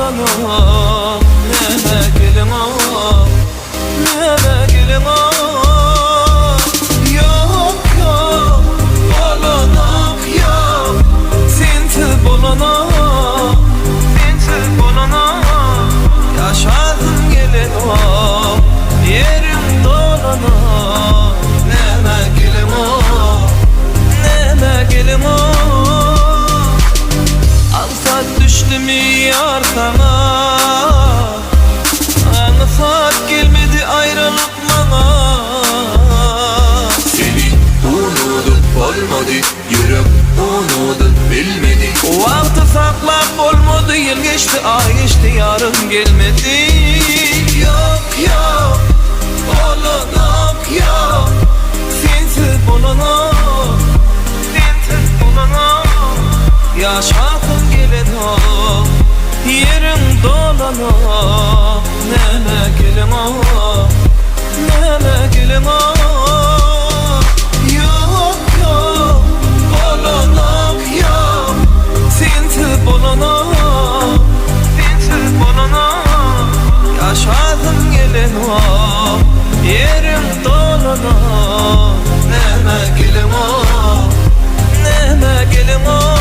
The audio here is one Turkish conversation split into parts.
dolanam. Neme gelin ağam, neme gelin ağam. Yok yok, dolanam yok. Sensiz bolanam, sensiz bolanam. Yaşadım gelin ağam, yerim dolanam. Neme gelin ağam, neme gelin ağam. Alsat düştü mü yar sana, anısat gelmedi ayrılık bana. Seni unudum olmadı, yürüm unudum bilmedi. Vakti saklap olmadı, yıl geçti ay geçti yarın gelmedi. Yok yok, bolanam yok. Sensiz bolanam, sensiz bolanam. Yaşadım gelin ağam, yerim dolanam. Neme gelin ağam, neme gelin ağam. Yok yok, bolanam yok. Sensiz bolanam, sensiz bolanam. Yaşadım gelin ağam, yerim dolanam. Neme gelin ağam, neme gelin ağam.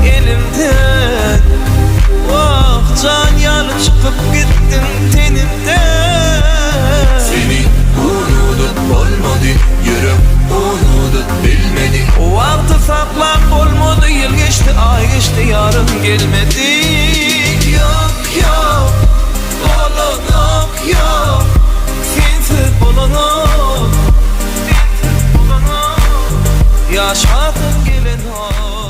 Elimden vah can yanı çıkıp gittin tenimden. Seni unudum olmadı, yürüm unudum bilmedi. Vakti saklap olmadı, yıl geçti ay geçti yarın gelmedi. Yok yok, bolanam yok. Sensiz bolanam, sensiz bolanam. Yaşadım gelin ağam.